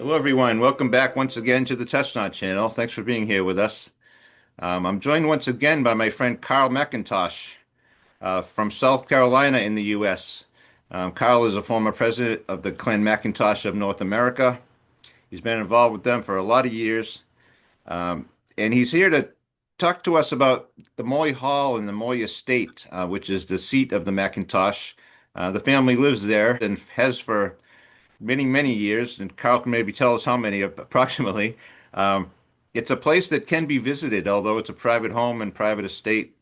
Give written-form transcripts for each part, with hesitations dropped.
Hello, everyone. Welcome back once again to the Chestnut Channel. Thanks for being here with us. I'm joined once again by my friend Carl McIntosh from South Carolina in the U.S. Carl is a former president of the Clan McIntosh of North America. He's been involved with them for a lot of years, and he's here to talk to us about the Moy Hall and the Moy Estate, which is the seat of the McIntosh. The family lives there and has for many, many years, and Carl can maybe tell us how many approximately. Um, it's a place that can be visited, although it's a private home and private estate.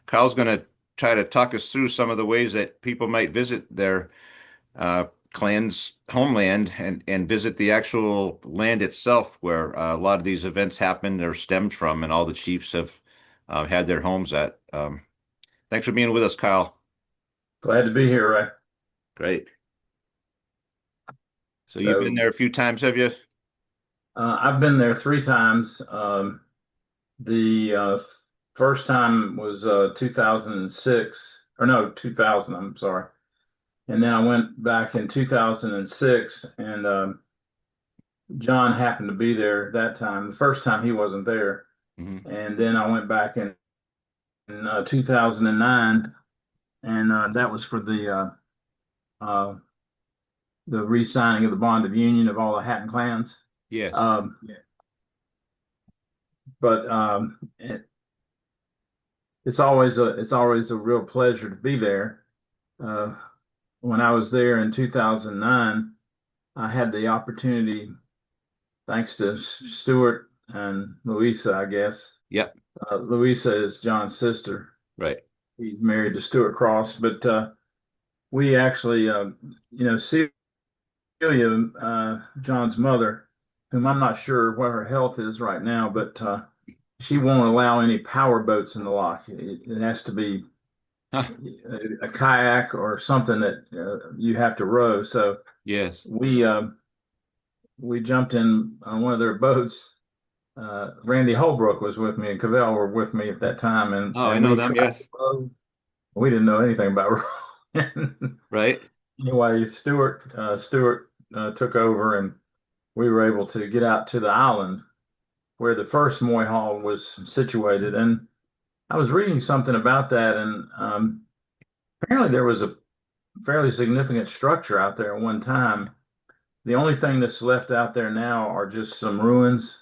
Carl's going to try to talk us through some of the ways that people might visit their clan's homeland and visit the actual land itself where a lot of these events happened or stemmed from, and all the chiefs have had their homes at. Thanks for being with us, Carl. Glad to be here, Ray. Great. So you've been So there a few times, have you? I've been there three times. The first time was 2006, or no, 2000, I'm sorry. And then I went back in 2006, and John happened to be there that time. The first time he wasn't there. Hmm. And then I went back in 2009, and that was for the re-signing of the bond of union of all the Hatton clans. Yes. Um, but it's always a real pleasure to be there. Uh, when I was there in 2009, I had the opportunity, thanks to Stuart and Louisa, I guess. Yep. Louisa is John's sister. Right. He's married to Stuart Cross, but we actually, Celia, John's mother, whom I'm not sure what her health is right now, but she won't allow any power boats in the loch. It has to be Huh. a kayak or something that you have to row. So Yes. we uh, we jumped in on one of their boats. Randy Holbrook was with me, and Cavell were with me at that time, and Oh, I and know we them. tried to Yes. row. We didn't know anything about rowing. Right. Anyway, Stewart took over, and we were able to get out to the island where the first Moy Hall was situated. And I was reading something about that, and apparently there was a fairly significant structure out there at one time. The only thing that's left out there now are just some ruins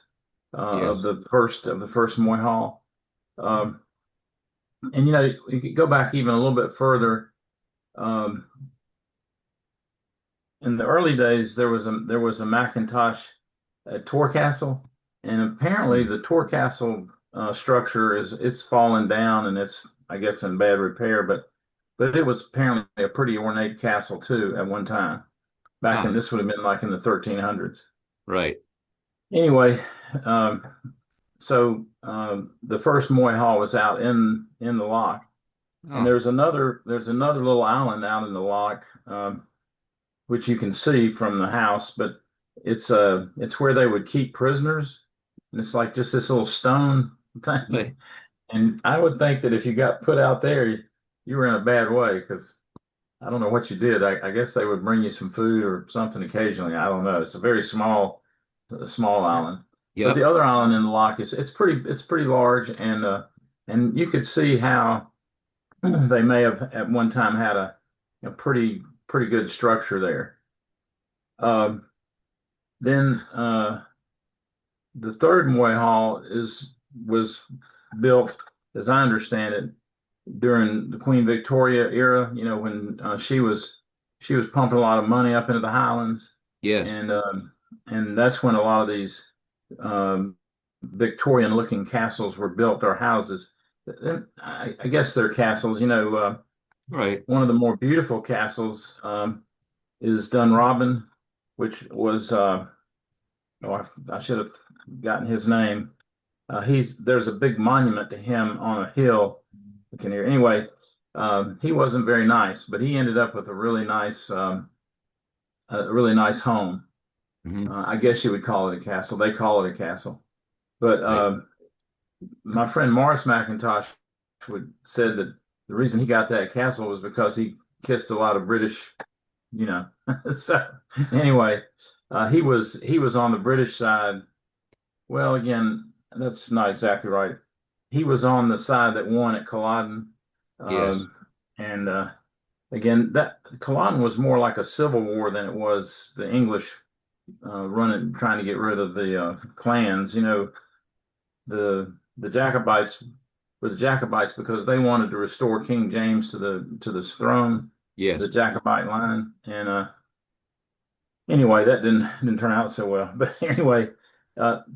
of Yes. the first Moy Hall. Um, and you could go back even a little bit further. Um, in the early days, there was a Mackintosh Tor Castle, and apparently Mm. the Tor Castle structure it's fallen down and it's, I guess, in bad repair, but it was apparently a pretty ornate castle too at one time. Back Ah, in This would have been like in the 1300s. right. Anyway, um, so the first Moy Hall was out in the loch, and Oh, there's another little island out in the loch, which you can see from the house, but it's where they would keep prisoners, and it's like just this little stone thing. right. And I would think that if you got put out there, you were in a bad way because I don't know what you did. I guess they would bring you some food or something occasionally. I don't know. It's a small island, but the Yep. other island in the loch is it's pretty large, and you could see how they may have at one time had a pretty good structure there. Um, then the third Moy Hall was built, as I understand it, during the Queen Victoria era. When she was pumping a lot of money up into the Highlands, Yes. and that's when a lot of these um, Victorian-looking castles were built, or houses. I guess they're castles. Right. One of the more beautiful castles is Dunrobin, which was oh, I should have gotten his name. There's a big monument to him on a hill. We can hear anyway. He wasn't very nice, but he ended up with a really nice home. Hmm. I guess you would call it a castle. They call it a castle. But Right. my friend Morris McIntosh said that the reason he got that castle was because he kissed a lot of British. So anyway, He was on the British side. Well, again, that's not exactly right. He was on the side that won at Culloden, Yes. um, and again, that Culloden was more like a civil war than it was the English running, trying to get rid of the clans. The Jacobites were the Jacobites because they wanted to restore King James to the throne, the Yes. Jacobite line, and anyway, that didn't turn out so well. But anyway,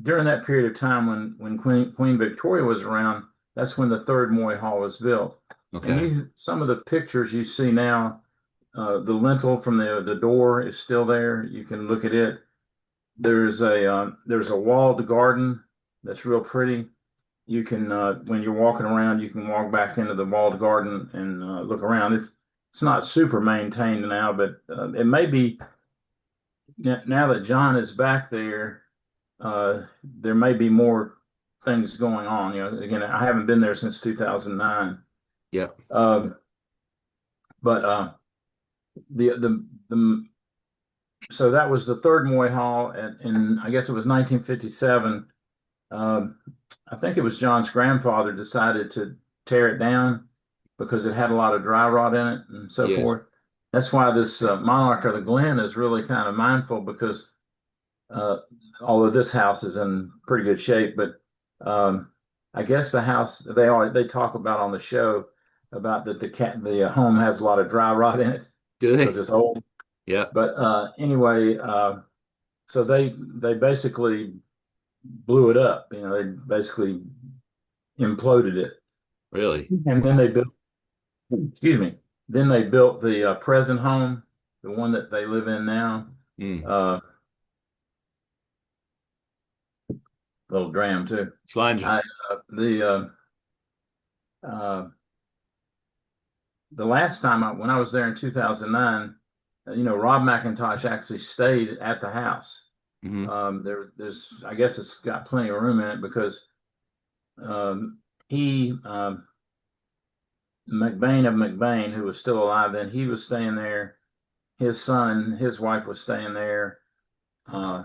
during that period of time when Queen Victoria was around, that's when the third Moy Hall was built. And Okay. some of the pictures you see now, the lintel from the door is still there. You can look at it. There's a walled garden that's real pretty. You can when you're walking around, you can walk back into the walled garden and look around. It's not super maintained now, but it may be now that John is back there. There may be more things going on. Again, I haven't been there since 2009. Yep. Um, but the so that was the third Moy Hall, in I guess it was 1957. Um, I think it was John's grandfather decided to tear it down because it had a lot of dry rot in it and so Yes. forth. That's why this Monarch of the Glen is really kind of mindful because uh, although this house is in pretty good shape, but I guess the house they talk about on the show about that the home has a lot of dry rot in it Do because they? it's old. Yeah. But anyway, so they basically blew it up. They basically imploded it, Really? and then they built. Excuse me. Then they built the present home, the one that they live in now. Mm. Uh, Little dram too. Slimes. I uh, the last time when I was there in 2009, Rob McIntosh actually stayed at the house. Hmm. There's I guess it's got plenty of room in it because he McBain of McBain, who was still alive then, he was staying there. His son, his wife was staying there. Uh,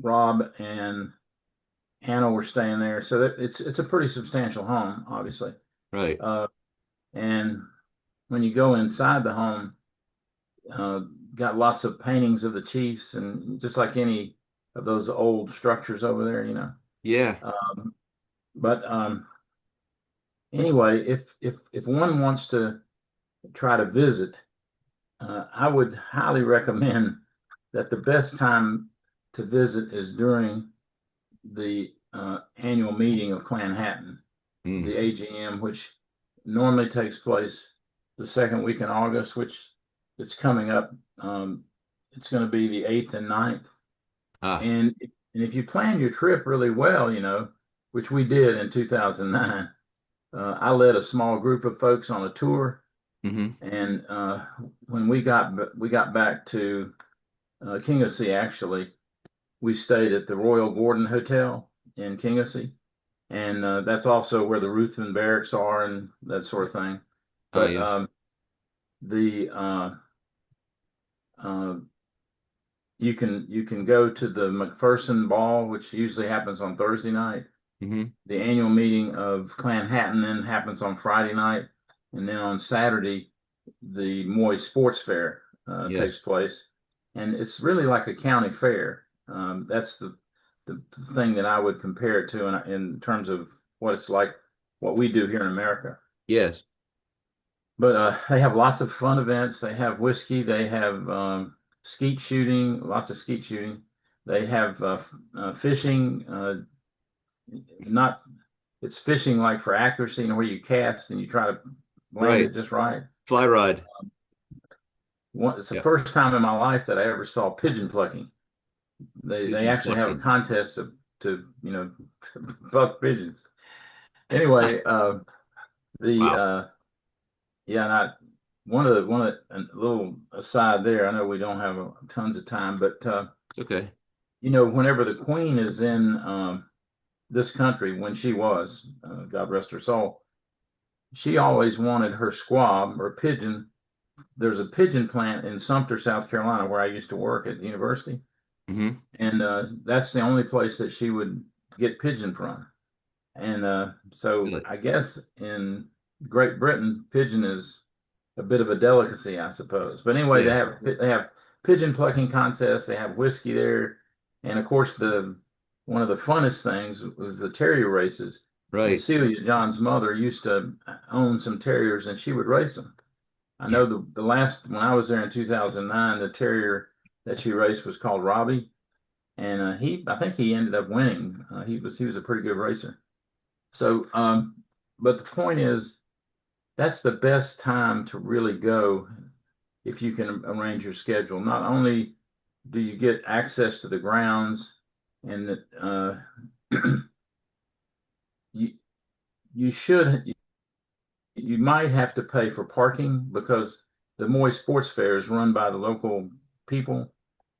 Rob and Hannah were staying there, so it's a pretty substantial home, obviously. Right. Uh, and when you go inside the home, uh, got lots of paintings of the chiefs, and just like any of those old structures over there. Yeah. Um, but anyway, if one wants to try to visit, I would highly recommend that the best time to visit is during the annual meeting of Clan Hatton, Mm. the AGM, which normally takes place the second week in August, which it's coming up. It's going to be the 8th and 9th. Ah. And if you plan your trip really well, which we did in 2009, I led a small group of folks on a tour. Hmm. And when we got back to Kingassee, actually, we stayed at the Royal Gordon Hotel in Kingassee, and that's also where the Ruthven Barracks are and that sort of thing. Ah, But yes. the uh, you can go to the McPherson Ball, which usually happens on Thursday night. Hmm. The annual meeting of Clan Hatton then happens on Friday night, and then on Saturday, the Moy Sports Fair takes Yes. place, and it's really like a county fair. That's the thing that I would compare it to in terms of what it's like, what we do here in America. Yes. But they have lots of fun events. They have whiskey. They have skeet shooting, lots of skeet shooting. They have fishing. Not It's fishing like for accuracy, where you cast and you try to land Right. it just right. Fly ride. It's the Yeah. first time in my life that I ever saw pigeon plucking. They Pigeon actually have a plucking. contest to buck pigeons. Anyway, the Wow. yeah, not one of the, a little aside there. I know we don't have tons of time, but Okay. whenever the Queen is in this country, when she was, God rest her soul, she always wanted her squab or pigeon there's a pigeon plant in Sumter, South Carolina, where I used to work at the university, Hmm. and that's the only place that she would get pigeon from. And so Really? I guess in Great Britain, pigeon is a bit of a delicacy, I suppose. But anyway, Yeah. they have pigeon plucking contests. They have whiskey there, and of course the one of the funnest things was the terrier races. And Right. Celia, John's mother, used to own some terriers, and she would race them. I know the last when I was there in 2009, the terrier that she raced was called Robbie, and he I think he ended up winning. He was a pretty good racer. So, but the point is, that's the best time to really go if you can arrange your schedule. Not only do you get access to the grounds, and that you you should you might have to pay for parking because the Moy Sports Fair is run by the local people.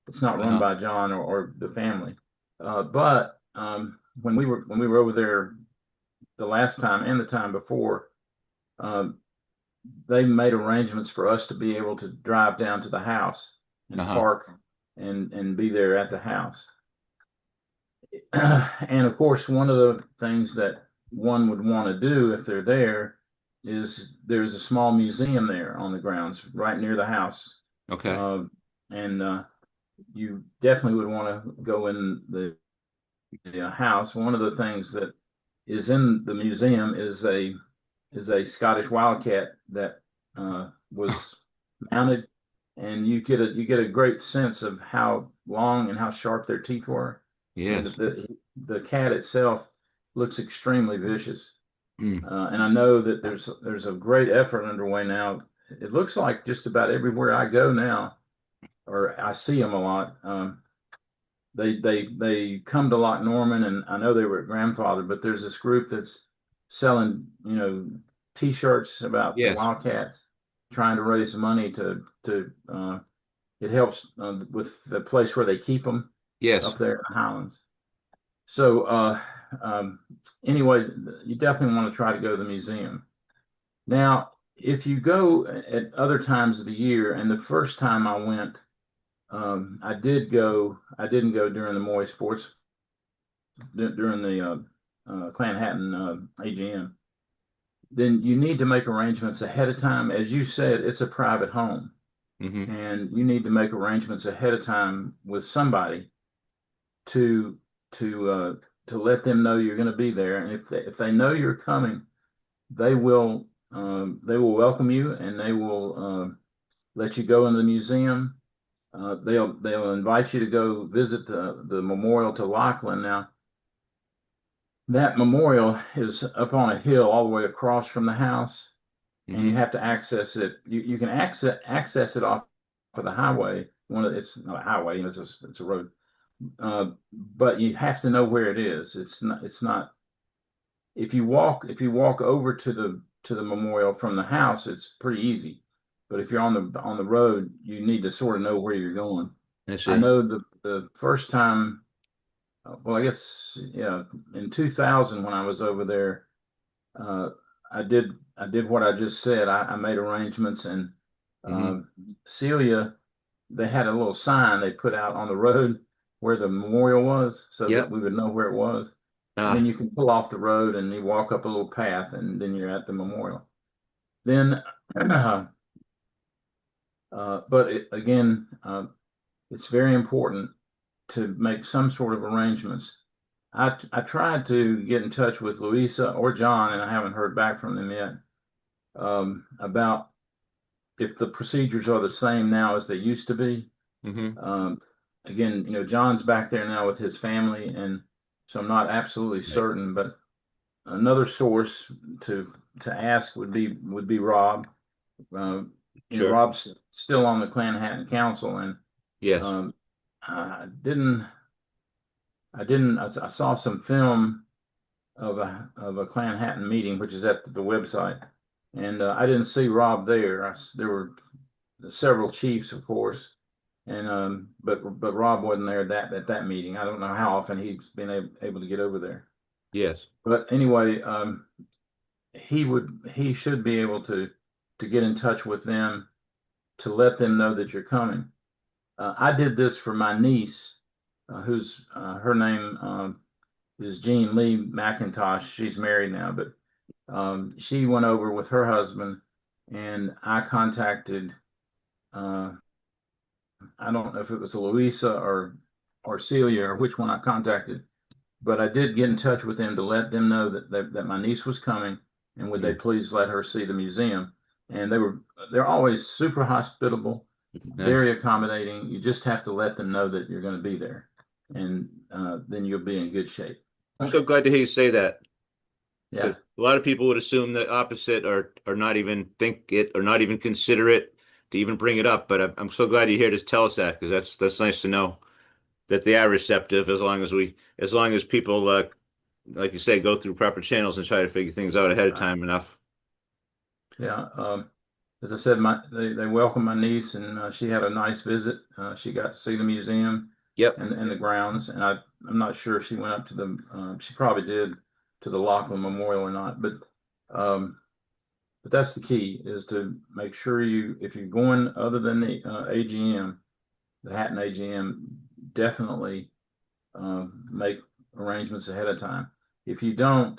It's not run Uh-huh. by John or the family. But when we were over there the last time and the time before, um, they made arrangements for us to be able to drive down to the house and Uh-huh. park and be there at the house. And of course, one of the things that one would want to do if they're there is there's a small museum there on the grounds right near the house. Okay. Uh, and you definitely would want to go in the house. One of the things that is in the museum is a Scottish wildcat that was mounted, and you get a great sense of how long and how sharp their teeth were, and Yes. the cat itself looks extremely vicious. Mm. And I know that there's a great effort underway now. It looks like just about everywhere I go now, or I see them a lot. They come to Loch Norman, and I know they were at Grandfather, but there's this group that's selling, T-shirts about the Yes. Wildcats, trying to raise money to it helps with the place where they keep them Yes. up there in the Highlands. So um, anyway, you definitely want to try to go to the museum. Now, if you go at other times of the year, and the first time I went, I did go. I didn't go during the Moy Sports during the Clanhattan AGM. Then you need to make arrangements ahead of time. As you said, it's a private home, Hmm. and you need to make arrangements ahead of time with somebody to to uh, to let them know you're going to be there. And if they know you're coming, they will welcome you, and they will let you go in the museum. They'll invite you to go visit the memorial to Lachlan. Now, that memorial is up on a hill all the way across from the house, and you Hmm. have to access it. You can access it off of the highway. It's not a highway, it's a road, but you have to know where it is. It's not. If you walk over to the memorial from the house, it's pretty easy. But if you're on the road, you need to sort of know where you're going. I I see. know the first time, well, I guess, yeah, in 2000 when I was over there, uh, I did what I just said. I made arrangements, and Hmm. uh, Celia, they had a little sign they put out on the road where the memorial was, so that Yep. we would know where it was. And then Ah. you can pull off the road and you walk up a little path, and then you're at the memorial. Then, but again, it's very important to make some sort of arrangements. I tried to get in touch with Louisa or John, and I haven't heard back from them yet, about if the procedures are the same now as they used to be. Hmm. Um, Again, John's back there now with his family, and so I'm not absolutely Right. certain, but another source to ask would be Rob. Uh, Sure. Rob's still on the Clanhattan Council, and Yes. um, I didn't I saw some film of a Clanhattan meeting, which is at the website, and I didn't see Rob there. There were several chiefs, of course, and but Rob wasn't there at that meeting. I don't know how often he's been able to get over there. Yes. But anyway, he should be able to get in touch with them to let them know that you're coming. I did this for my niece, who's her name is Jean Lee McIntosh. She's married now, but she went over with her husband, and I contacted. Uh, I don't know if it was Louisa or Celia or which one I contacted, but I did get in touch with them to let them know that my niece was coming, and would they Mm. please let her see the museum. And they're always super hospitable, very Nice. accommodating. You just have to let them know that you're going to be there, and then you'll be in good shape. I'm so glad to hear you say that because Yeah, a lot of people would assume the opposite or not even think it or not even consider it to even bring it up. But I'm so glad you're here to tell us that because that's nice to know that they are receptive as long as people like you say go through proper channels and try to figure things out ahead of right. time enough. Yeah. As I said, they welcomed my niece, and she had a nice visit. She got to see the museum Yep, and the grounds, and I'm not sure if she went up to the she probably did to the Lachlan Memorial or not, um, but that's the key is to make sure if you're going other than the AGM, the Hatton AGM, definitely make arrangements ahead of time. If you don't,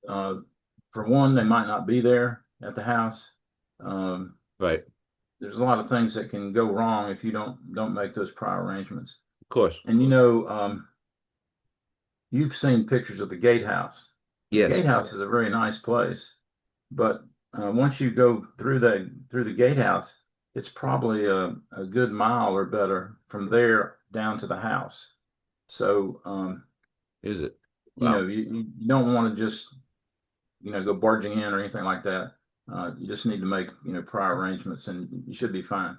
uh, for one, they might not be there at the house. Um, right. there's a lot of things that can go wrong if you don't make those prior arrangements. Of course. And you've seen pictures of the gatehouse. The Yes. gatehouse is a very nice place, but once you go through the gatehouse, it's probably a good mile or better from there down to the house. So Is it? Wow. you don't want to just go barging in or anything like that. You just need to make prior arrangements, and you should be fine.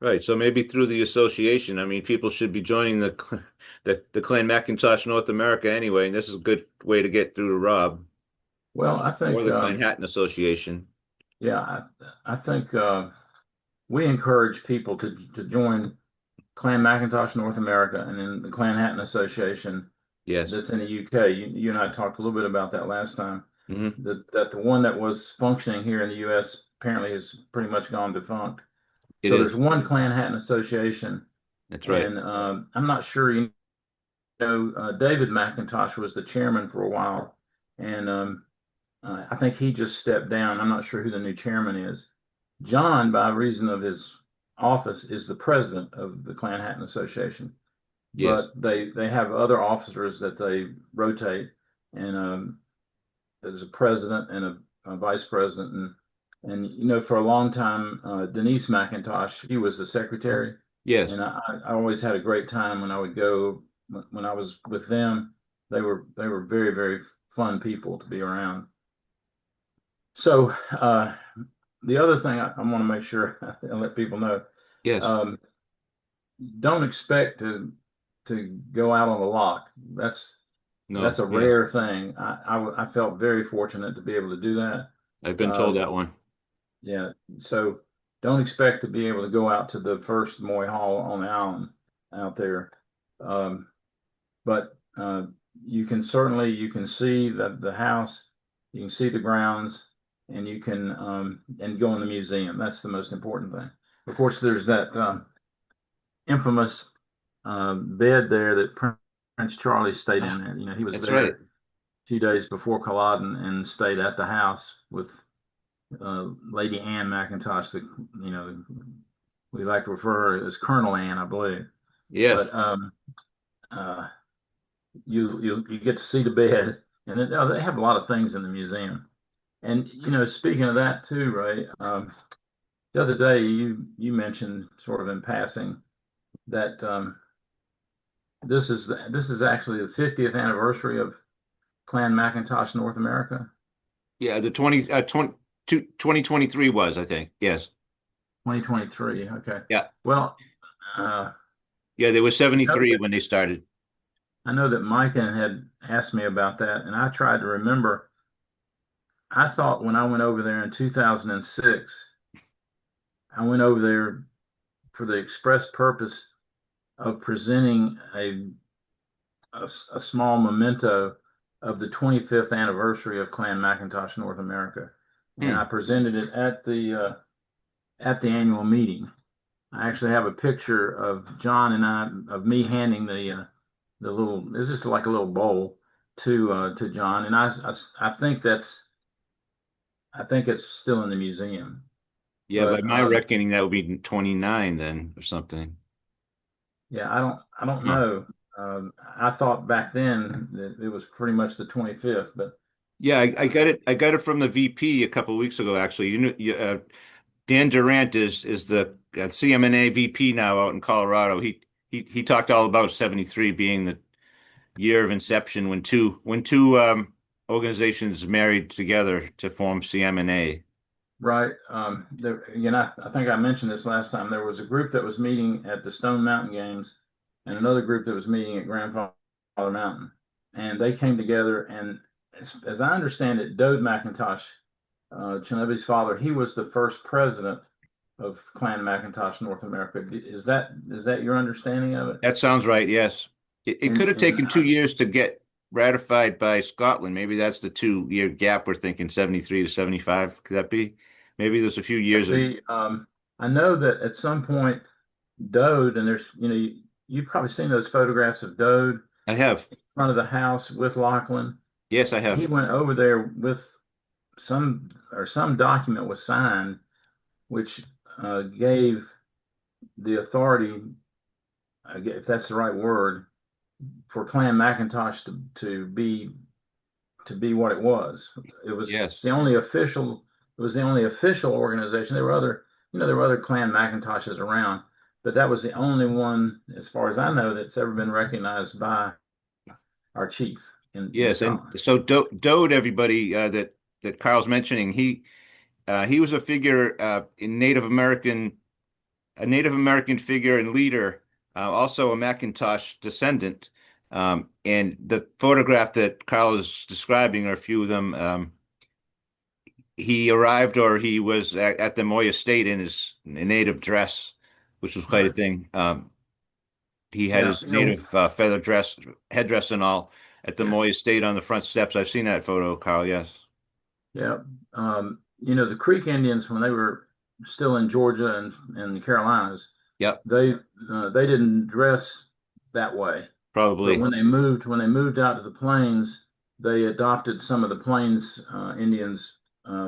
Right. So maybe through the association, I mean, people should be joining the Clan Mackintosh North America anyway, and this is a good way to get through to Rob Well, I or think the Clan Hatton Association. yeah, I think we encourage people to join Clan McIntosh North America and then the Clan Hatton Association Yes. that's in the UK. You and I talked a little bit about that last time. Hmm. That the one that was functioning here in the US apparently has pretty much gone defunct. It So is. there's one Clan Hatton Association, That's right. and I'm not sure. David McIntosh was the chairman for a while, and I think he just stepped down. I'm not sure who the new chairman is. John, by reason of his office, is the president of the Clan Hatton Association, Yes. but they have other officers that they rotate, and there's a president and a vice president, and for a long time, Denise McIntosh, she was the secretary, Yes. and I always had a great time when I would go when I was with them. They were very very fun people to be around. So the other thing I want to make sure and let people know, Yes. um, don't expect to go out on the lock. That's No. a Yes. rare thing. I felt very fortunate to be able to do that. I've been told Um, that one. yeah, so don't expect to be able to go out to the first Moy Hall on the island out there. Um, but you can see the house, you can see the grounds, and you can and go in the museum. That's the most important thing. Of course, there's that infamous bed there that Prince Charlie stayed in Ah, there. He was that's right. there a few days before Culloden and stayed at the house with Lady Anne McIntosh. You know we like to refer her as Colonel Anne, I believe. But Yes. uh, you get to see the bed, and then, they have a lot of things in the museum. And speaking of that too, Ray, the other day you mentioned sort of in passing that this is actually the 50th anniversary of Clan Mackintosh North America. Yeah. The 2023 was, I think. Yes. 2023. Okay. Yeah. Well, uh, Yeah. There was I know 73 that when they started. I know that Micah had asked me about that, and I tried to remember. I thought when I went over there in 2006, I went over there for the express purpose of presenting a small memento of the 25th anniversary of Clan Mackintosh North America, and I Hmm. presented it at the at the annual meeting. I actually have a picture of John and I, of me handing the little, it's just like a little bowl to John, and I think I think it's still in the museum. Yeah, by But my reckoning, that would be 29 then or something. yeah, I don't Huh. know. I thought back then that it was pretty much the 25th, but Yeah, I uh, got it. I got it from the VP a couple of weeks ago, actually. Dan Durant is the CMNA VP now out in Colorado. He talked all about 73 being the year of inception when two organizations married together to form CMNA. right. There, again, I think I mentioned this last time. There was a group that was meeting at the Stone Mountain Games, and another group that was meeting at Grandfather Mountain, and they came together. And as I understand it, Dode McIntosh, Chinobi's father, he was the first president of Clan McIntosh North America. Is that your understanding of it? That sounds right, yes. It could have And taken 2 years to get ratified by Scotland. Maybe that's the 2 year gap we're thinking, 73 to 75. Could that be? Maybe there's a few years of, I know that at some point Dode, and there's, you've probably seen those photographs of Dode I have. in front of the house with Lachlan. Yes, I He have. went over there with some document was signed, which gave the authority, if that's the right word, for Clan McIntosh to be what it was. It was Yes. the only official. It was the only official organization. There were other, there were other Clan McIntoshes around, but that was the only one, as far as I know, that's ever been recognized by our chief in Yes, and Scotland. so Dode, everybody that Carl's mentioning, he was a figure in a Native American figure and leader, also a Mackintosh descendant. And the photograph that Carl is describing, or a few of them, he arrived or he was at the Moy estate in his native dress, which was quite a Right. thing. He had Yeah. his native feather dress, headdress, and all at the Yeah. Moy estate on the front steps. I've seen that photo, Carl. Yes. Yeah. The Creek Indians, when they were still in Georgia and the Carolinas, Yep. they they didn't dress that way. But Probably. when they moved out to the plains, they adopted some of the plains Indians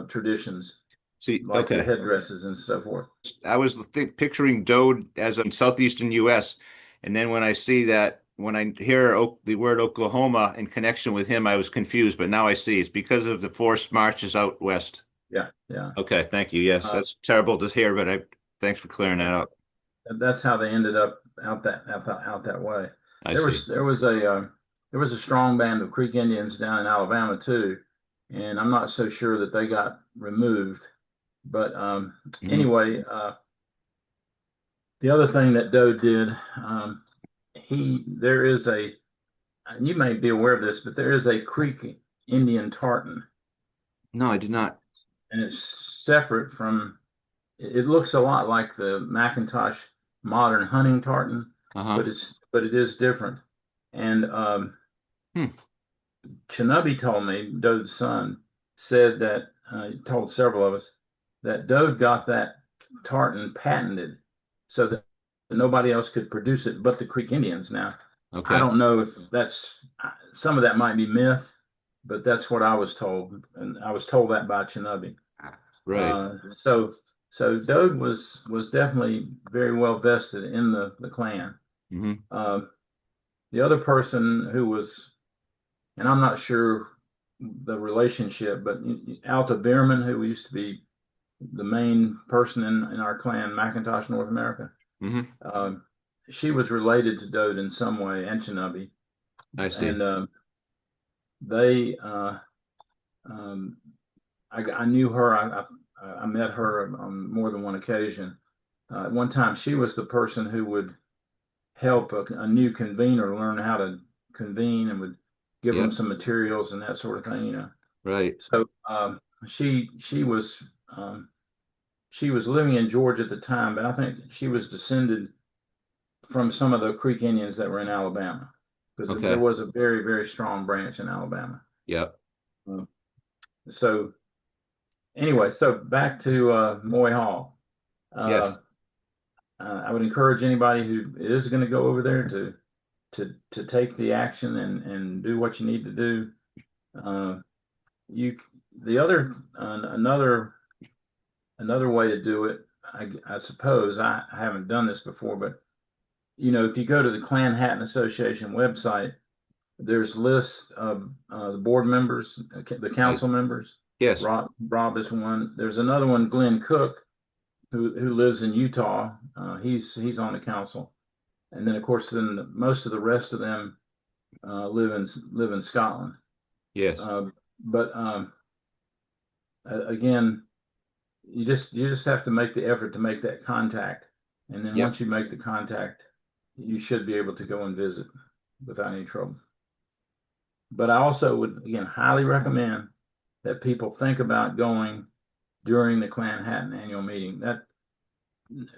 traditions, See, like the okay. headdresses and so forth. I was picturing Dode as in southeastern U.S., and then when I see that, when I hear the word Oklahoma in connection with him, I was confused. But now I see it's because of the forced marches out west. Yeah, yeah. Okay, thank you. Yes, Uh, that's terrible to hear, but thanks for clearing that up. that's how they ended up out that way. I see. There was a strong band of Creek Indians down in Alabama too, and I'm not so sure that they got removed. But Hmm. anyway, the other thing that Doe did, he there is a and you may be aware of this, but there is a Creek Indian tartan, No, I did not. and it's separate from. It looks a lot like the Mackintosh modern hunting tartan, Uh-huh. but it is different. And Hmm. Chinobi told me, Dode's son, said that he told several of us that Dode got that tartan patented so that nobody else could produce it but the Creek Indians. Now, I Okay. don't know if that's some of that might be myth, but that's what I was told, and I was told that by Chinobi. Right. So Dode was definitely very well vested in the clan. Hmm. Uh, the other person who was, and I'm not sure the relationship, but Alta Bierman, who used to be the main person in our clan, Mackintosh North America, Hmm. um, she was related to Dode in some way, and Shinobi, I see. and they um, I knew her. I met her on more than one occasion. At one time, she was the person who would help a new convener learn how to convene and would give them Yep. some materials and that sort of thing. Right. So she she was living in Georgia at the time, but I think she was descended from some of the Creek Indians that were in Alabama because there Okay. was a very strong branch in Alabama. Yep. So anyway, so back to Moy Hall. Uh, Yes. I would encourage anybody who is going to go over there to take the action and do what you need to do. Uh, you the other another way to do it, I suppose I haven't done this before, but if you go to the Clan Hatton Association website, there's lists of the board members, the Right. council members. Yes. Rob is one. There's another one, Glenn Cook, who lives in Utah. He's on the council, and then of course then most of the rest of them live in Scotland. Yes. Uh, but again, you just have to make the effort to make that contact, and then Yep. once you make the contact, you should be able to go and visit without any trouble. But I also would again highly recommend that people think about going during the Clan Hatton annual meeting. That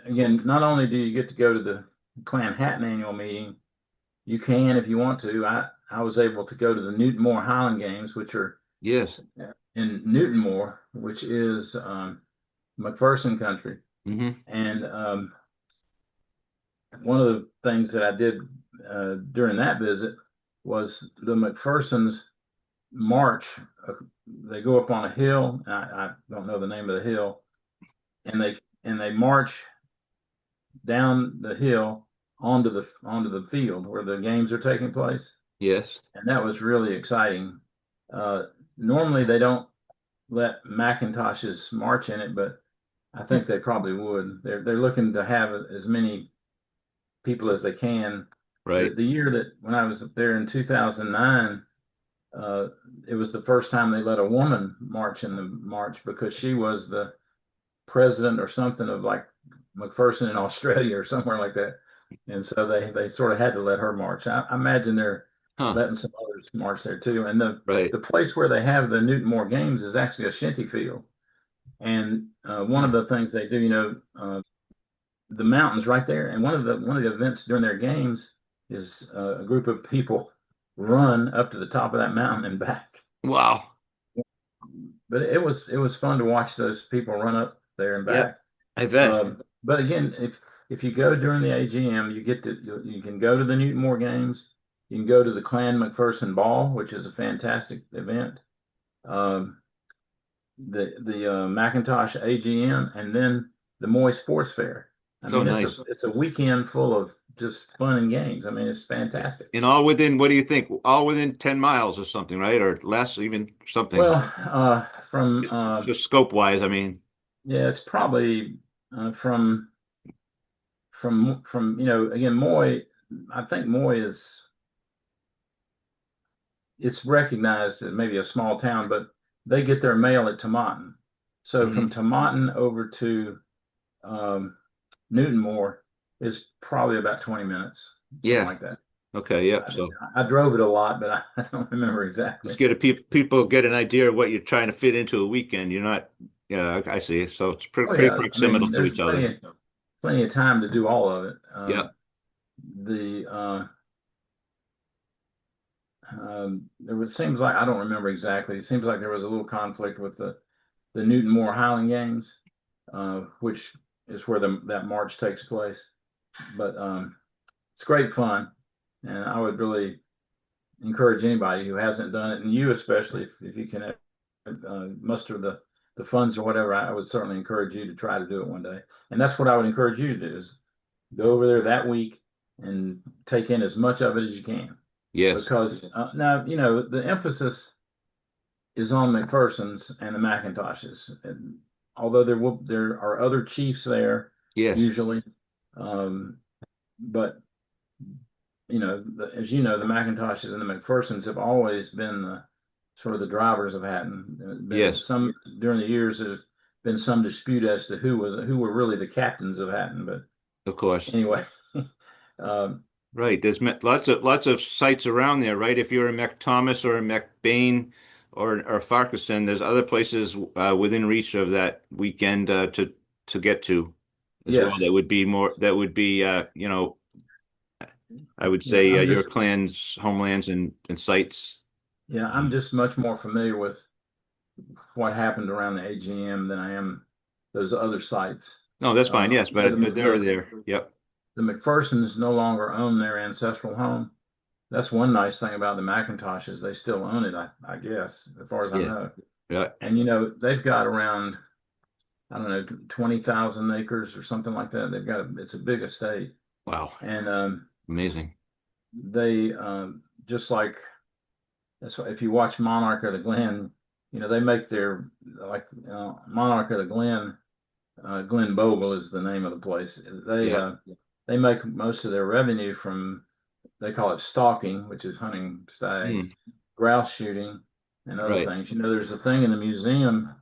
again, not only do you get to go to the Clan Hatton annual meeting, you can if you want to. I was able to go to the Newtonmore Highland Games, which are Yes. in Newtonmore, which is McPherson country. Hmm. And one of the things that I did during that visit was the McPhersons march. They go up on a hill. I don't know the name of the hill, and they march down the hill onto the field where the games are taking place, Yes. and that was really exciting. Uh, Normally they don't let Mackintoshes march in it, but I think they probably would. They're looking to have as many people as they can. The Right. the year that when I was there in 2009, uh, it was the first time they let a woman march in the march because she was the president or something of like McPherson in Australia or somewhere like that. And so they sort of had to let her march. I imagine they're Huh. letting some others march there too. And the Right. place where they have the Newtonmore Games is actually a shinty field. And one of Huh. the things they do, the mountains right there. And one of the events during their games is a group of people run up to the top of that mountain and back. Wow. But it was fun to watch those people run up there and Yep. back. I bet. But again, if you go during the AGM, you can go to the Newtonmore Games. You can go to the Clan McPherson Ball, which is a fantastic event. Um, the Mackintosh AGM, and then the Moy Sports Fair. I So mean, it's a nice. it's a weekend full of just fun and games. I mean, it's fantastic. And all within, what do you think? All within 10 miles or something, right? Or less, even something. Well, from Just scope wise, I mean. yeah, it's probably from again Moy. I think Moy is it's recognized as maybe a small town, but they get their mail at Tomatin. So from Hmm. Tomatin over to um, Newtonmore is probably about 20 minutes, something Yeah. like that. Okay. Yep. I, So I drove it a lot, but I don't remember exactly. just get a people get an idea of what you're trying to fit into a weekend. You're not, yeah, I see. So it's Oh pretty yeah, I proximal mean, to there's each other. plenty of time to do all of it. Yep. The seems like I don't remember exactly. It seems like there was a little conflict with the Newtonmore Highland Games, which is where that march takes place. But it's great fun, and I would really encourage anybody who hasn't done it, and you especially, if you can muster the funds or whatever. I would certainly encourage you to try to do it one day, and that's what I would encourage you to do is go over there that week and take in as much of it as you can, Yes. because now the emphasis is on McPherson's and the Mackintoshes. And although there are other chiefs there Yes. usually, um, but as you know, the Mackintoshes and the McPhersons have always been the sort of the drivers of Hatton. Been Yes. some during the years there's been some dispute as to who were really the captains of Hatton, but Of course. anyway, um, Right. There's lots of sites around there, right? If you're in McThomas or in McBain or Farquharson, there's other places within reach of that weekend to get to as well. That yes, would be more. That would be I would yeah, say your clan's homelands and sites. I'm just much more familiar with what happened around the AGM than I am those other sites. No, that's fine. Yes, You know, but they're there. Yep. the McPhersons no longer own their ancestral home. That's one nice thing about the McIntoshes. They still own it, I guess, as far as I Yeah. know. Yeah. And you know, they've got around, I don't know, 20,000 acres or something like that. It's a big estate. Wow. And Amazing. they just like that's why if you watch Monarch of the Glen, you know, they make their like Monarch of the Glen. Glen Bogle is the name of the place. Yeah. They make most of their revenue from, they call it stalking, which is hunting stags, Mm, grouse shooting, and other right. things. You know, there's a thing in the museum,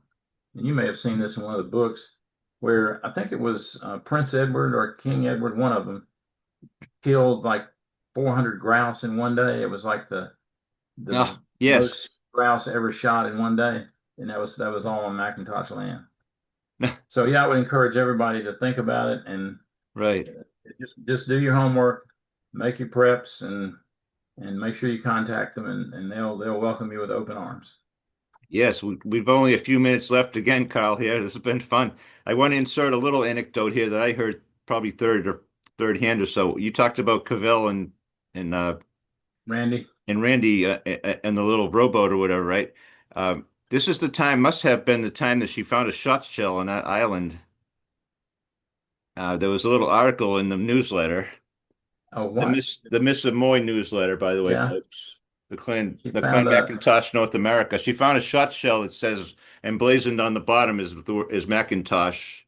and you may have seen this in one of the books, where I think it was Prince Edward or King Edward, one of them, killed like 400 grouse in one day. It was like the Oh, yes. most grouse ever shot in one day, and that was all on Mackintosh land. So yeah, I would encourage everybody to think about it and Right. just do your homework, make your preps, and make sure you contact them, and they'll welcome you with open arms. Yes, we've only a few minutes left again, Carl, here. This has been fun. I want to insert a little anecdote here that I heard probably third hand or so. You talked about Cavell and uh Randy? and Randy and the little rowboat or whatever, right? This is the time, must have been the time that she found a shot shell on that island. There was a little article in the newsletter, Oh, what? The Miss of Moy newsletter, by the way, Yeah, folks. she The found Clan a. Mackintosh, North America. She found a shot shell that says emblazoned on the bottom is Mackintosh.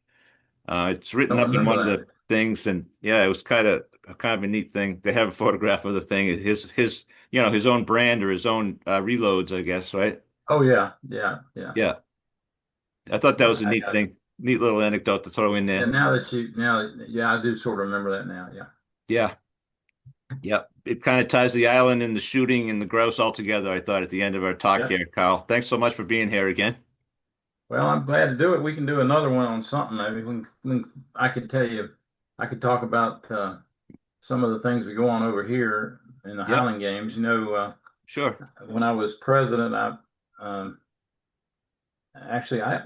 It's I written don't up in remember one of that. the things, and yeah, it was kind of a neat thing. They have a photograph of the thing. His his own brand or his own reloads, I guess, right? Oh yeah, yeah, yeah, Yeah, I thought that yeah. was a neat thing, neat little anecdote to throw in Yeah, there. yeah, I do sort of remember that now. Yeah, Yeah, yeah. It kind of ties the island and the shooting and the grouse all together, I thought, at the end of our talk yeah. here, Carl. Thanks so much for being here again. Well, I'm glad to do it. We can do another one on something. Maybe I could tell you, I could talk about some of the things that go on over here in the Yep, Highland Games. You know, sure. when I was president, um,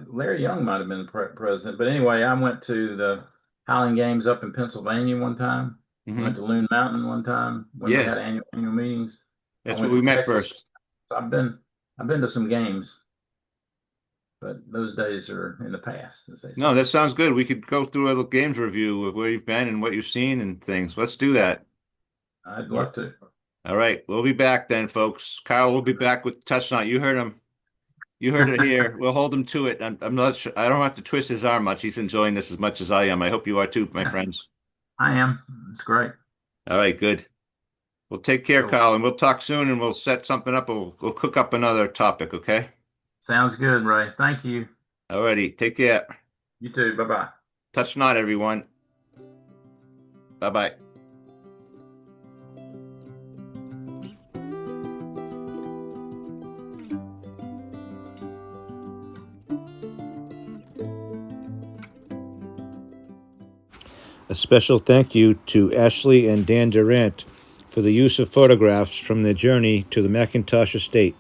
Larry Young might have been president, but anyway, I went to the Highland Games up in Pennsylvania one time. I went Hmm. to Loon Mountain one time when they had Yes, annual meetings. I that's where went we to met Texas. first. I've been to some games, but those days are in the past, as they No, say. that sounds good. We could go through a games review of where you've been and what you've seen and things. Let's do that. I'd All love to. all right, we'll be back then, folks. Carl will be back with touchdown. You heard him. You heard it here. We'll hold him to it. I'm not sure. I don't have to twist his arm much. He's enjoying this as much as I am. I hope you are too, my friends. I am. It's great. All right, good. Well, take care, So Carl, and we'll talk soon and we'll set something up. We'll cook up another topic, okay? sounds good, Ray. Thank you. All righty. Take care. You too. Bye bye. Touch not, everyone. Bye-bye. A special thank you to Ashley and Dan Durant for the use of photographs from their journey to the Mackintosh estate.